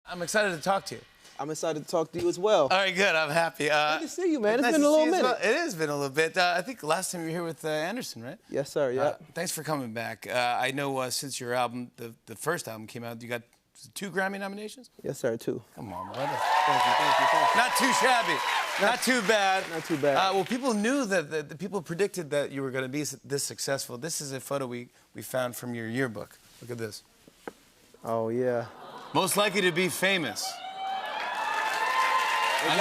I'm excited to talk to you. I'm excited to talk to you as well. All right, good. I'm happy. Good to see you, man. It's nice been a little minute. It has been a little bit. I think last time you were here with Anderson, right? Yes, sir. Yeah. Thanks for coming back. I know since your album, the first album came out, you got 2 Grammy nominations? Yes, sir. 2. Come on, brother. Thank you. Not too shabby. Not too bad. Not too bad. Well, people knew that the people predicted that you were going to be this successful. This is a photo we found from your yearbook. Look at this. Oh, yeah. Most likely to be famous. I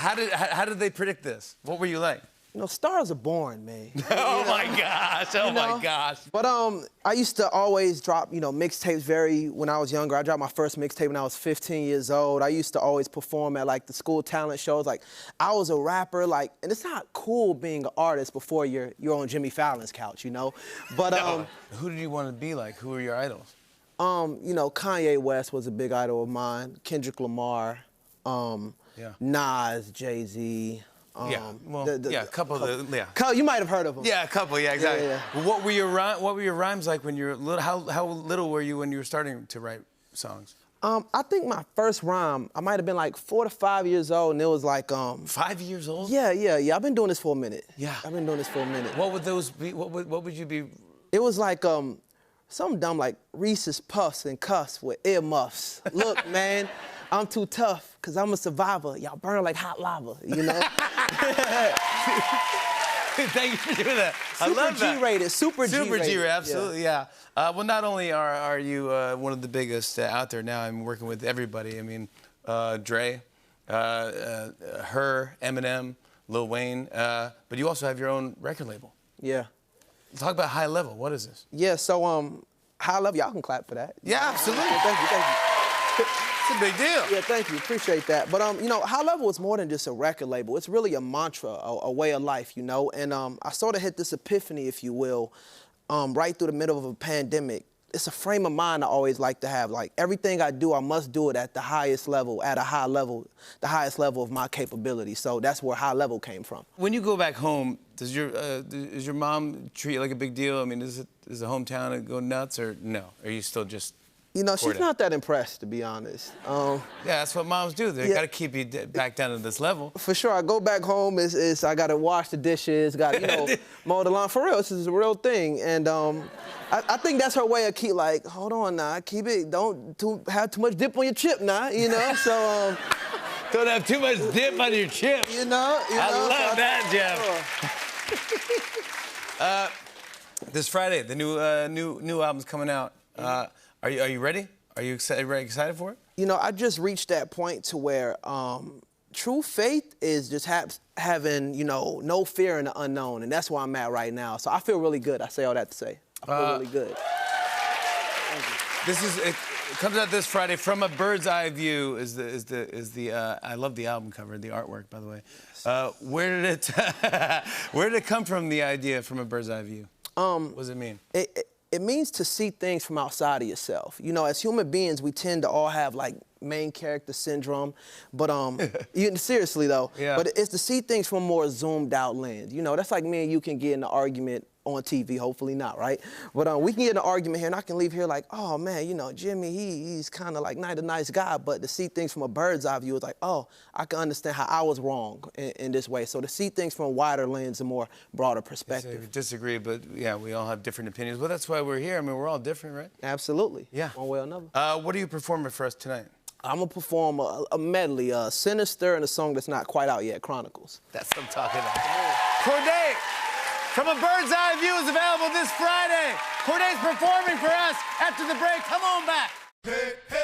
got it. How did they predict this? What were you like? You know, stars are born, man. Oh my gosh! Oh my gosh! But I used to always drop, mixtapes when I was younger. I dropped my first mixtape when I was 15 years old. I used to always perform at like the school talent shows. Like I was a rapper, and it's not cool being an artist before you're on Jimmy Fallon's couch, But no. Who did you want to be like? Who were your idols? Kanye West was a big idol of mine. Kendrick Lamar, Nas, Jay-Z. A couple of the, You might have heard of them. Yeah, a couple, yeah, exactly. Yeah. What were your rhymes like when you were little? How little were you when you were starting to write songs? I think my first rhyme, I might have been like 4 to 5 years old, and it was like 5 years old? Yeah. I've been doing this for a minute. Yeah. I've been doing this for a minute. What would those be? What would you be? It was like something dumb like Reese's Puffs and Cuffs with earmuffs. Look, man, I'm too tough, 'cause I'm a survivor. Y'all burn like hot lava, Thank you for doing that. I love that. G-rated, super G-rated. Absolutely, yeah. Well, not only are you one of the biggest out there now, I'm working with everybody. I mean, Dre, her, Eminem, Lil Wayne, but you also have your own record label. Yeah. Talk about High Level. What is this? Yeah, so High Level, y'all can clap for that. Yeah, absolutely. Thank you. It's a big deal. Yeah, thank you. Appreciate that. But, High Level is more than just a record label. It's really a mantra, a way of life, And I sort of hit this epiphany, if you will, right through the middle of a pandemic. It's a frame of mind I always like to have. Like, everything I do, I must do it at the highest level, at a high level, the highest level of my capability. So that's where High Level came from. When you go back home, does your mom treat you like a big deal? I mean, is the hometown go nuts, or no? Are you still just... she's not that impressed, to be honest. Yeah, that's what moms do. They gotta keep you back down to this level. For sure. I go back home, I gotta wash the dishes, gotta, mow the lawn. For real, this is a real thing. And I think that's her way of keep, like, hold on now, keep it, don't have too much dip on your chip now, So, don't have too much dip on your chip. I love that, Jeff. This Friday, the new album's coming out. Are you ready? Are you excited for it? I just reached that point to where true faith is just having, no fear in the unknown, and that's where I'm at right now. So I feel really good. I say all that to say, I feel really good. Thank you. It comes out this Friday. From a Bird's Eye View is the I love the album cover, the artwork, by the way. Where did it come from, the idea From a Bird's Eye View? What does it mean? It means to see things from outside of yourself. As human beings, we tend to all have like main character syndrome, but seriously though, but it's to see things from a more zoomed out lens. That's like me and you can get in an argument on TV, hopefully not, right? But we can get in an argument here, and I can leave here like, oh man, Jimmy, he's kind of like not a nice guy, but to see things from a bird's eye view is like, oh, I can understand how I was wrong in this way. So to see things from a wider lens, a more broader perspective. I disagree, but yeah, we all have different opinions. Well, that's why we're here. I mean, we're all different, right? Absolutely. Yeah. One way or another. What are you performing for us tonight? I'm going to perform a medley, Sinister, and a song that's not quite out yet, Chronicles. That's what I'm talking about. Cordae, From a Bird's Eye View is available this Friday. Cordae's performing for us after the break. Come on back. Hey, hey.